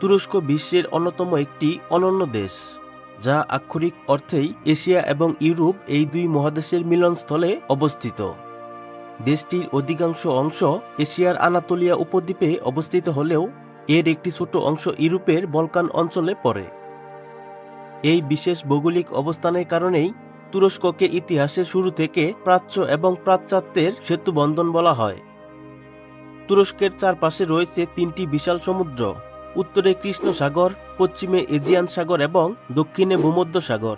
তুরস্ক বিশ্বের অন্যতম একটি অনন্য দেশ, যা আক্ষরিক অর্থেই এশিয়া এবং ইউরোপ এই দুই মহাদেশের মিলনস্থলে অবস্থিত। দেশটির অধিকাংশ অংশ এশিয়ার আনাতোলিয়া উপদ্বীপে অবস্থিত হলেও এর একটি ছোট অংশ ইউরোপের বলকান অঞ্চলে পড়ে। এই বিশেষ ভৌগোলিক অবস্থানের কারণেই তুরস্ককে ইতিহাসের শুরু থেকে প্রাচ্য এবং পাশ্চাত্যের সেতুবন্ধন বলা হয়। তুরস্কের চারপাশে রয়েছে তিনটি বিশাল সমুদ্র, উত্তরে কৃষ্ণ সাগর, পশ্চিমে এজিয়ান সাগর এবং দক্ষিণে ভূমধ্য সাগর।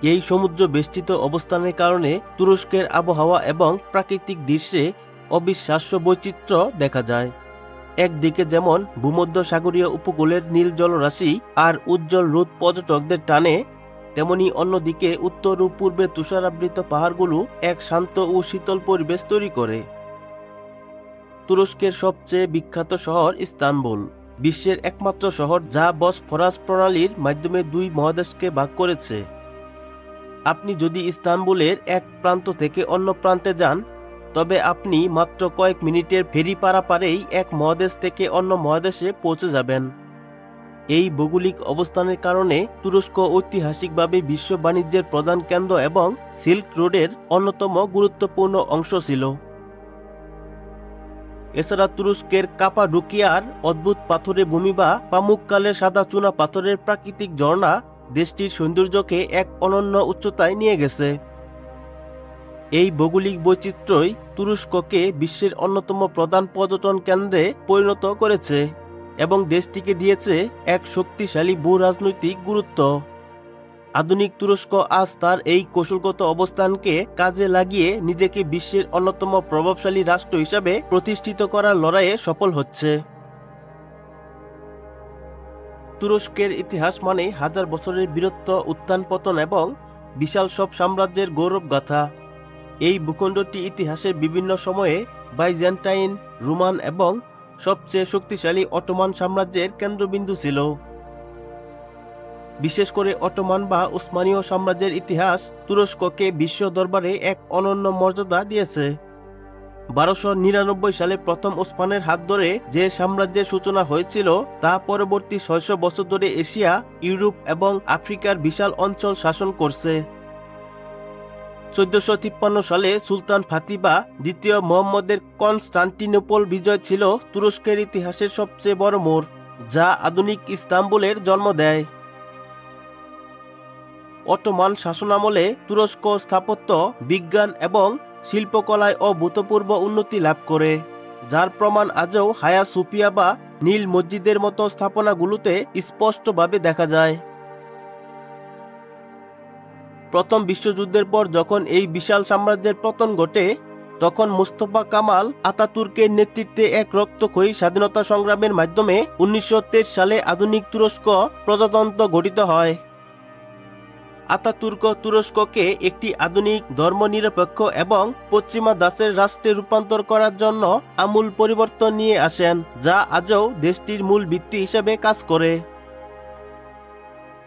এই সমুদ্র বেষ্টিত অবস্থানের কারণে তুরস্কের আবহাওয়া এবং প্রাকৃতিক দৃশ্যে অবিশ্বাস্য বৈচিত্র্য দেখা যায়। একদিকে যেমন ভূমধ্য সাগরীয় উপকূলের নীল জলরাশি আর উজ্জ্বল রোদ পর্যটকদের টানে, তেমনি অন্যদিকে উত্তর ও পূর্বে তুষারাবৃত পাহাড়গুলো এক শান্ত ও শীতল পরিবেশ তৈরি করে। তুরস্কের সবচেয়ে বিখ্যাত শহর ইস্তানবুল, বিশ্বের একমাত্র শহর যা বসফরাস প্রণালীর মাধ্যমে দুই মহাদেশকে ভাগ করেছে। আপনি যদি ইস্তানবুলের এক প্রান্ত থেকে অন্য প্রান্তে যান, তবে আপনি মাত্র কয়েক মিনিটের ফেরি পারাপারেই এক মহাদেশ থেকে অন্য মহাদেশে পৌঁছে যাবেন। এই ভৌগোলিক অবস্থানের কারণে তুরস্ক ঐতিহাসিকভাবে বিশ্ব বাণিজ্যের প্রধান কেন্দ্র এবং সিল্ক রোডের অন্যতম গুরুত্বপূর্ণ অংশ ছিল। এছাড়া তুরস্কের কাপাডোকিয়ার অদ্ভুত পাথুরে ভূমি বা পামুককালের সাদা চুনা পাথরের প্রাকৃতিক ঝর্ণা দেশটির সৌন্দর্যকে এক অনন্য উচ্চতায় নিয়ে গেছে। এই ভৌগোলিক বৈচিত্র্যই তুরস্ককে বিশ্বের অন্যতম প্রধান পর্যটন কেন্দ্রে পরিণত করেছে এবং দেশটিকে দিয়েছে এক শক্তিশালী ভূ-রাজনৈতিক গুরুত্ব। আধুনিক তুরস্ক আজ তার এই কৌশলগত অবস্থানকে কাজে লাগিয়ে নিজেকে বিশ্বের অন্যতম প্রভাবশালী রাষ্ট্র হিসাবে প্রতিষ্ঠিত করার লড়াইয়ে সফল হচ্ছে। তুরস্কের ইতিহাস মানে হাজার বছরের বীরত্ব, উত্থান পতন এবং বিশাল সব সাম্রাজ্যের গৌরবগাথা। এই ভূখণ্ডটি ইতিহাসের বিভিন্ন সময়ে বাইজেন্টাইন, রোমান এবং সবচেয়ে শক্তিশালী অটোমান সাম্রাজ্যের কেন্দ্রবিন্দু ছিল। বিশেষ করে অটোমান বা উসমানীয় সাম্রাজ্যের ইতিহাস তুরস্ককে বিশ্ব দরবারে এক অনন্য মর্যাদা দিয়েছে। 1299 সালে প্রথম ওসমানের হাত ধরে যে সাম্রাজ্যের সূচনা হয়েছিল তা পরবর্তী 600 বছর ধরে এশিয়া, ইউরোপ এবং আফ্রিকার বিশাল অঞ্চল শাসন করছে। 1453 সালে সুলতান ফাতিমা দ্বিতীয় মুহাম্মদের কনস্টান্টিনোপল বিজয় ছিল তুরস্কের ইতিহাসের সবচেয়ে বড় মোড়, যা আধুনিক ইস্তানবুলের জন্ম দেয়। অটোমান শাসনামলে তুরস্ক স্থাপত্য, বিজ্ঞান এবং শিল্পকলায় অভূতপূর্ব উন্নতি লাভ করে, যার প্রমাণ আজও হায়া সোফিয়া বা নীল মসজিদের মতো স্থাপনাগুলোতে স্পষ্টভাবে দেখা যায়। প্রথম বিশ্বযুদ্ধের পর যখন এই বিশাল সাম্রাজ্যের পতন ঘটে, তখন মুস্তফা কামাল আতাতুর্কের নেতৃত্বে এক রক্তক্ষয়ী স্বাধীনতা সংগ্রামের মাধ্যমে 1923 সালে আধুনিক তুরস্ক প্রজাতন্ত্র গঠিত হয়। আতাতুর্ক তুরস্ককে একটি আধুনিক, ধর্মনিরপেক্ষ এবং পশ্চিমা দাসের রাষ্ট্রে রূপান্তর করার জন্য আমূল পরিবর্তন নিয়ে আসেন, যা আজও দেশটির মূল ভিত্তি হিসেবে কাজ করে।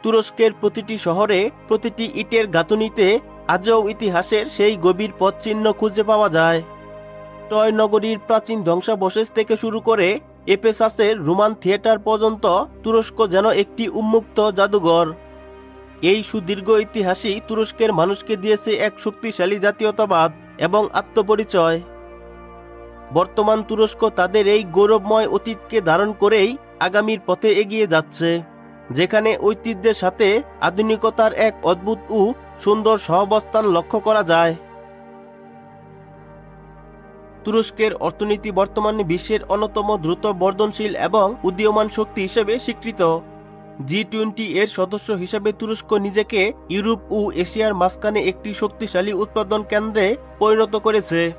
তুরস্কের প্রতিটি শহরে, প্রতিটি ইটের গাঁথুনিতে আজও ইতিহাসের সেই গভীর পদচিহ্ন খুঁজে পাওয়া যায়। ট্রয় নগরীর প্রাচীন ধ্বংসাবশেষ থেকে শুরু করে এফেসাসের রোমান থিয়েটার পর্যন্ত তুরস্ক যেন একটি উন্মুক্ত জাদুঘর। এই সুদীর্ঘ ইতিহাসই তুরস্কের মানুষকে দিয়েছে এক শক্তিশালী জাতীয়তাবাদ এবং আত্মপরিচয়। বর্তমান তুরস্ক তাদের এই গৌরবময় অতীতকে ধারণ করেই আগামীর পথে এগিয়ে যাচ্ছে, যেখানে ঐতিহ্যের সাথে আধুনিকতার এক অদ্ভুত ও সুন্দর সহাবস্থান লক্ষ্য করা যায়। তুরস্কের অর্থনীতি বর্তমানে বিশ্বের অন্যতম দ্রুত বর্ধনশীল এবং উদীয়মান শক্তি হিসেবে স্বীকৃত। G20 এর সদস্য হিসেবে তুরস্ক নিজেকে ইউরোপ ও এশিয়ার মাঝখানে একটি শক্তিশালী উৎপাদন কেন্দ্রে পরিণত করেছে।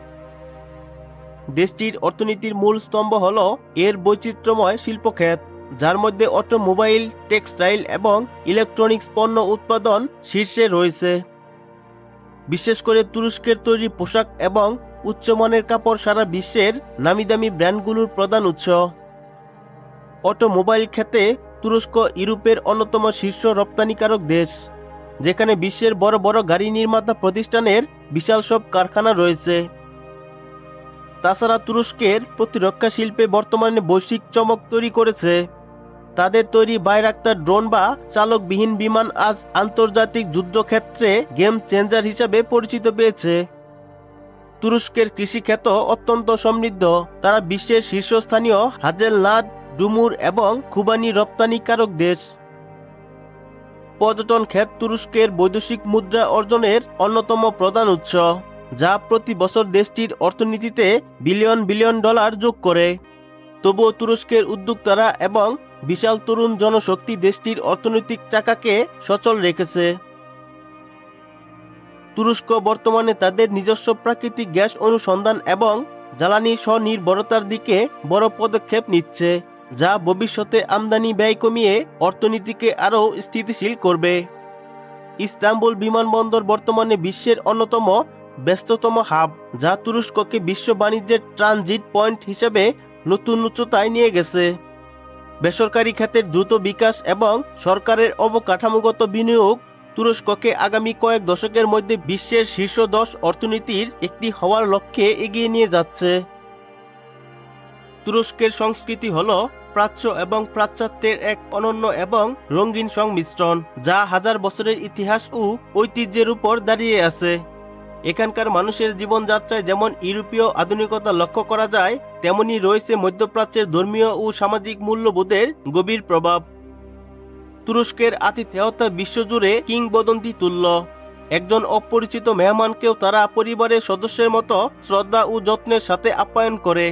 দেশটির অর্থনীতির মূল স্তম্ভ হল এর বৈচিত্র্যময় শিল্পক্ষেত, যার মধ্যে অটোমোবাইল, টেক্সটাইল এবং ইলেকট্রনিক্স পণ্য উৎপাদন শীর্ষে রয়েছে। বিশেষ করে তুরস্কের তৈরি পোশাক এবং উচ্চমানের কাপড় সারা বিশ্বের নামিদামি ব্র্যান্ডগুলোর প্রধান উৎস। অটোমোবাইল ক্ষেত্রে তুরস্ক ইউরোপের অন্যতম শীর্ষ রপ্তানিকারক দেশ, যেখানে বিশ্বের বড় বড় গাড়ি নির্মাতা প্রতিষ্ঠানের বিশাল সব কারখানা রয়েছে। তাছাড়া তুরস্কের প্রতিরক্ষা শিল্পে বর্তমানে বৈশ্বিক চমক তৈরি করেছে। তাদের তৈরি বাইরাক্তার ড্রোন বা চালকবিহীন বিমান আজ আন্তর্জাতিক যুদ্ধক্ষেত্রে গেম চেঞ্জার হিসাবে পরিচিত পেয়েছে। তুরস্কের কৃষিক্ষেত্র অত্যন্ত সমৃদ্ধ। তারা বিশ্বের শীর্ষস্থানীয় হাজেলনাট, ডুমুর এবং খুবানি রপ্তানিকারক দেশ। পর্যটন ক্ষেত্র তুরস্কের বৈদেশিক মুদ্রা অর্জনের অন্যতম প্রধান উৎস, যা প্রতি বছর দেশটির অর্থনীতিতে বিলিয়ন বিলিয়ন ডলার যোগ করে। তবুও তুরস্কের উদ্যোক্তারা এবং বিশাল তরুণ জনশক্তি দেশটির অর্থনৈতিক চাকাকে সচল রেখেছে। তুরস্ক বর্তমানে তাদের নিজস্ব প্রাকৃতিক গ্যাস অনুসন্ধান এবং জ্বালানি স্বনির্ভরতার দিকে বড় পদক্ষেপ নিচ্ছে, যা ভবিষ্যতে আমদানি ব্যয় কমিয়ে অর্থনীতিকে আরও স্থিতিশীল করবে। ইস্তাম্বুল বিমানবন্দর বর্তমানে বিশ্বের অন্যতম ব্যস্ততম হাব, যা তুরস্ককে বিশ্ব বাণিজ্যের ট্রানজিট পয়েন্ট হিসেবে নতুন উচ্চতায় নিয়ে গেছে। বেসরকারি খাতের দ্রুত বিকাশ এবং সরকারের অবকাঠামোগত বিনিয়োগ তুরস্ককে আগামী কয়েক দশকের মধ্যে বিশ্বের শীর্ষ 10 অর্থনীতির একটি হওয়ার লক্ষ্যে এগিয়ে নিয়ে যাচ্ছে। তুরস্কের সংস্কৃতি হল প্রাচ্য এবং পাশ্চাত্যের এক অনন্য এবং রঙিন সংমিশ্রণ, যা হাজার বছরের ইতিহাস ও ঐতিহ্যের উপর দাঁড়িয়ে আছে। এখানকার মানুষের জীবনযাত্রায় যেমন ইউরোপীয় আধুনিকতা লক্ষ্য করা যায়, তেমনি রয়েছে মধ্যপ্রাচ্যের ধর্মীয় ও সামাজিক মূল্যবোধের গভীর প্রভাব। তুরস্কের আতিথেয়তা বিশ্বজুড়ে কিংবদন্তি তুল্য। একজন অপরিচিত মেহমানকেও তারা পরিবারের সদস্যের মতো শ্রদ্ধা ও যত্নের সাথে আপ্যায়ন করে।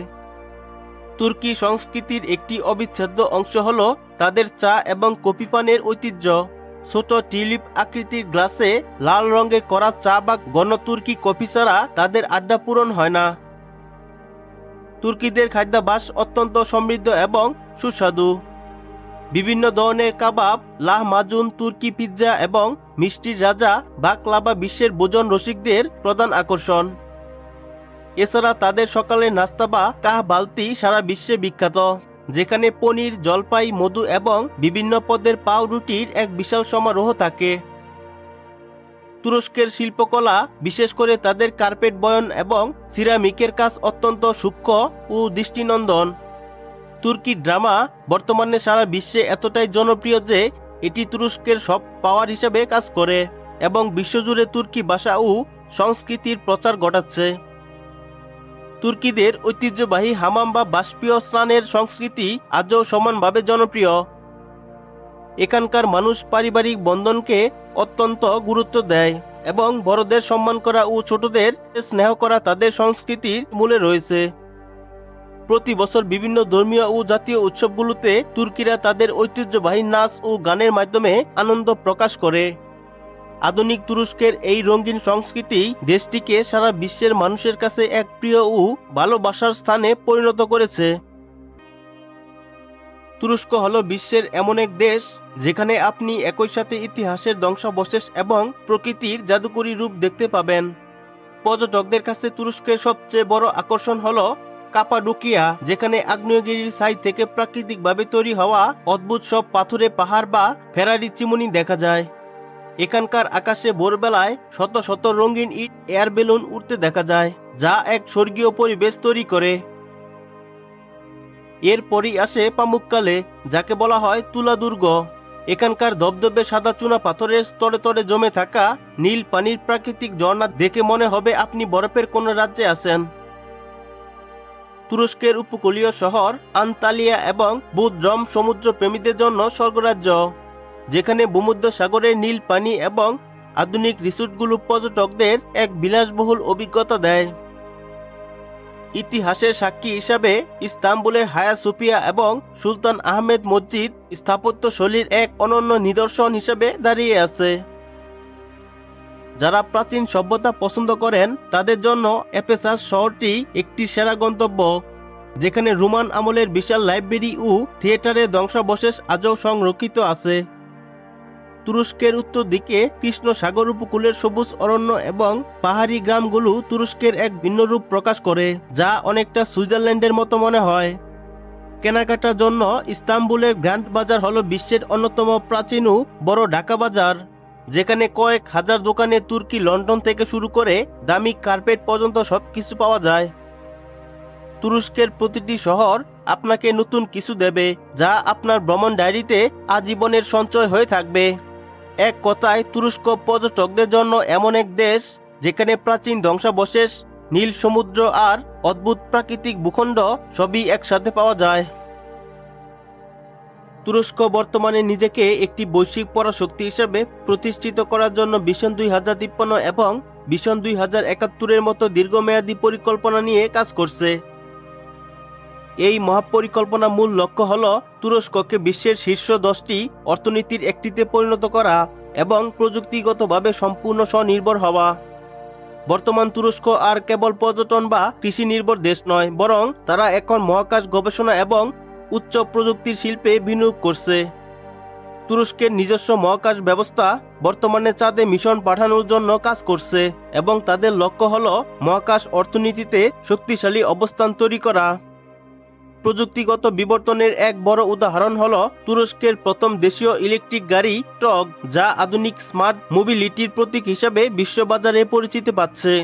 তুর্কি সংস্কৃতির একটি অবিচ্ছেদ্য অংশ হল তাদের চা এবং কফি পানের ঐতিহ্য। ছোট টিউলিপ আকৃতির গ্লাসে লাল রঙে করা চা বা ঘন তুর্কি কফি ছাড়া তাদের আড্ডা পূরণ হয় না। তুর্কিদের খাদ্যাভ্যাস অত্যন্ত সমৃদ্ধ এবং সুস্বাদু। বিভিন্ন ধরনের কাবাব, লাহমাজুন, তুর্কি পিৎজা এবং মিষ্টির রাজা বাকলাভা বিশ্বের ভোজন রসিকদের প্রধান আকর্ষণ। এছাড়া তাদের সকালের নাস্তা বা কাহবালতি সারা বিশ্বে বিখ্যাত, যেখানে পনির, জলপাই, মধু এবং বিভিন্ন পদের পাউরুটির এক বিশাল সমারোহ থাকে। তুরস্কের শিল্পকলা, বিশেষ করে তাদের কার্পেট বয়ন এবং সিরামিকের কাজ অত্যন্ত সূক্ষ্ম ও দৃষ্টিনন্দন। তুর্কি ড্রামা বর্তমানে সারা বিশ্বে এতটাই জনপ্রিয় যে এটি তুরস্কের সফট পাওয়ার হিসেবে কাজ করে এবং বিশ্বজুড়ে তুর্কি ভাষা ও সংস্কৃতির প্রচার ঘটাচ্ছে। তুর্কিদের ঐতিহ্যবাহী হামাম বা বাষ্পীয় স্নানের সংস্কৃতি আজও সমানভাবে জনপ্রিয়। এখানকার মানুষ পারিবারিক বন্ধনকে অত্যন্ত গুরুত্ব দেয় এবং বড়দের সম্মান করা ও ছোটদের স্নেহ করা তাদের সংস্কৃতির মূলে রয়েছে। প্রতি বছর বিভিন্ন ধর্মীয় ও জাতীয় উৎসবগুলোতে তুর্কিরা তাদের ঐতিহ্যবাহী নাচ ও গানের মাধ্যমে আনন্দ প্রকাশ করে। আধুনিক তুরস্কের এই রঙিন সংস্কৃতি দেশটিকে সারা বিশ্বের মানুষের কাছে এক প্রিয় ও ভালোবাসার স্থানে পরিণত করেছে। তুরস্ক হল বিশ্বের এমন এক দেশ যেখানে আপনি একই সাথে ইতিহাসের ধ্বংসাবশেষ এবং প্রকৃতির জাদুকরী রূপ দেখতে পাবেন। পর্যটকদের কাছে তুরস্কের সবচেয়ে বড় আকর্ষণ হল কাপাডোকিয়া, যেখানে আগ্নেয়গিরির ছাই থেকে প্রাকৃতিকভাবে তৈরি হওয়া অদ্ভুত সব পাথুরে পাহাড় বা ফেরারি চিমনি দেখা যায়। এখানকার আকাশে ভোরবেলায় শত শত রঙিন ইট এয়ার বেলুন উড়তে দেখা যায়, যা এক স্বর্গীয় পরিবেশ তৈরি করে। এরপরই আসে পামুক্কালে, যাকে বলা হয় তুলা দুর্গ। এখানকার ধবধবে সাদা চুনা পাথরের স্তরে স্তরে জমে থাকা নীল পানির প্রাকৃতিক ঝর্ণা দেখে মনে হবে আপনি বরফের কোন রাজ্যে আছেন। তুরস্কের উপকূলীয় শহর আন্তালিয়া এবং বুদ্রম সমুদ্র প্রেমীদের জন্য স্বর্গরাজ্য, যেখানে ভূমধ্যসাগরের নীল পানি এবং আধুনিক রিসোর্টগুলো পর্যটকদের এক বিলাসবহুল অভিজ্ঞতা দেয়। ইতিহাসের সাক্ষী হিসাবে ইস্তাম্বুলের হায়া সোফিয়া এবং সুলতান আহমেদ মসজিদ স্থাপত্যশৈলীর এক অনন্য নিদর্শন হিসেবে দাঁড়িয়ে আছে। যারা প্রাচীন সভ্যতা পছন্দ করেন তাদের জন্য এফেসাস শহরটি একটি সেরা গন্তব্য, যেখানে রোমান আমলের বিশাল লাইব্রেরি ও থিয়েটারের ধ্বংসাবশেষ আজও সংরক্ষিত আছে। তুরস্কের উত্তর দিকে কৃষ্ণ সাগর উপকূলের সবুজ অরণ্য এবং পাহাড়ি গ্রামগুলো তুরস্কের এক ভিন্ন রূপ প্রকাশ করে, যা অনেকটা সুইজারল্যান্ডের মতো মনে হয়। কেনাকাটার জন্য ইস্তাম্বুলের গ্র্যান্ড বাজার হলো বিশ্বের অন্যতম প্রাচীন ও বড় ঢাকা বাজার, যেখানে কয়েক হাজার দোকানে তুর্কি লন্ডন থেকে শুরু করে দামি কার্পেট পর্যন্ত সবকিছু পাওয়া যায়। তুরস্কের প্রতিটি শহর আপনাকে নতুন কিছু দেবে, যা আপনার ভ্রমণ ডায়েরিতে আজীবনের সঞ্চয় হয়ে থাকবে। এক কথায়, তুরস্ক পর্যটকদের জন্য এমন এক দেশ যেখানে প্রাচীন ধ্বংসাবশেষ, নীল সমুদ্র আর অদ্ভুত প্রাকৃতিক ভূখণ্ড সবই একসাথে পাওয়া যায়। তুরস্ক বর্তমানে নিজেকে একটি বৈশ্বিক পরাশক্তি হিসেবে প্রতিষ্ঠিত করার জন্য ভিশন 2053 এবং ভিশন 2071-এর মতো দীর্ঘমেয়াদী পরিকল্পনা নিয়ে কাজ করছে। এই মহাপরিকল্পনা মূল লক্ষ্য হল তুরস্ককে বিশ্বের শীর্ষ 10টি অর্থনীতির একটিতে পরিণত করা এবং প্রযুক্তিগতভাবে সম্পূর্ণ স্বনির্ভর হওয়া। বর্তমান তুরস্ক আর কেবল পর্যটন বা কৃষি নির্ভর দেশ নয়, বরং তারা এখন মহাকাশ গবেষণা এবং উচ্চ প্রযুক্তির শিল্পে বিনিয়োগ করছে। তুরস্কের নিজস্ব মহাকাশ ব্যবস্থা বর্তমানে চাঁদে মিশন পাঠানোর জন্য কাজ করছে এবং তাদের লক্ষ্য হল মহাকাশ অর্থনীতিতে শক্তিশালী অবস্থান তৈরি করা। প্রযুক্তিগত বিবর্তনের এক বড় উদাহরণ হল তুরস্কের প্রথম দেশীয় ইলেকট্রিক গাড়ি টগ, যা আধুনিক স্মার্ট মোবিলিটির প্রতীক হিসেবে বিশ্ববাজারে পরিচিতি পাচ্ছে।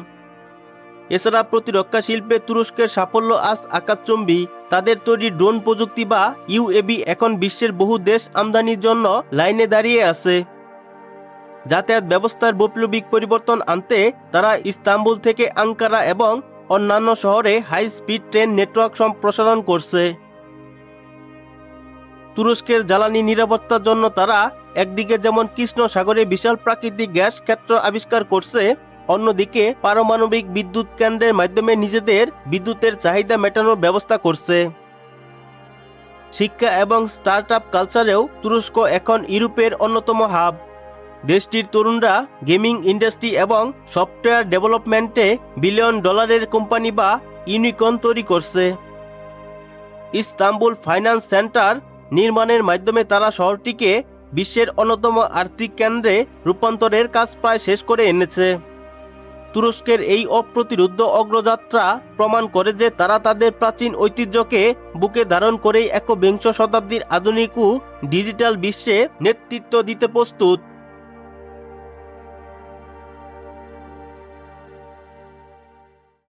এছাড়া প্রতিরক্ষা শিল্পে তুরস্কের সাফল্য আজ আকাশচুম্বী। তাদের তৈরি ড্রোন প্রযুক্তি বা ইউএভি এখন বিশ্বের বহু দেশ আমদানির জন্য লাইনে দাঁড়িয়ে আছে। যাতায়াত ব্যবস্থার বৈপ্লবিক পরিবর্তন আনতে তারা ইস্তাম্বুল থেকে আঙ্কারা এবং অন্যান্য শহরে হাই স্পিড ট্রেন নেটওয়ার্ক সম্প্রসারণ করছে। তুরস্কের জ্বালানি নিরাপত্তার জন্য তারা একদিকে যেমন কৃষ্ণ সাগরে বিশাল প্রাকৃতিক গ্যাস ক্ষেত্র আবিষ্কার করছে, অন্যদিকে পারমাণবিক বিদ্যুৎ কেন্দ্রের মাধ্যমে নিজেদের বিদ্যুতের চাহিদা মেটানোর ব্যবস্থা করছে। শিক্ষা এবং স্টার্টআপ কালচারেও তুরস্ক এখন ইউরোপের অন্যতম হাব। দেশটির তরুণরা গেমিং ইন্ডাস্ট্রি এবং সফটওয়্যার ডেভেলপমেন্টে বিলিয়ন ডলারের কোম্পানি বা ইউনিকর্ন তৈরি করছে। ইস্তাম্বুল ফাইন্যান্স সেন্টার নির্মাণের মাধ্যমে তারা শহরটিকে বিশ্বের অন্যতম আর্থিক কেন্দ্রে রূপান্তরের কাজ প্রায় শেষ করে এনেছে। তুরস্কের এই অপ্রতিরোধ্য অগ্রযাত্রা প্রমাণ করে যে তারা তাদের প্রাচীন ঐতিহ্যকে বুকে ধারণ করেই একবিংশ শতাব্দীর আধুনিক ও ডিজিটাল বিশ্বে নেতৃত্ব দিতে প্রস্তুত।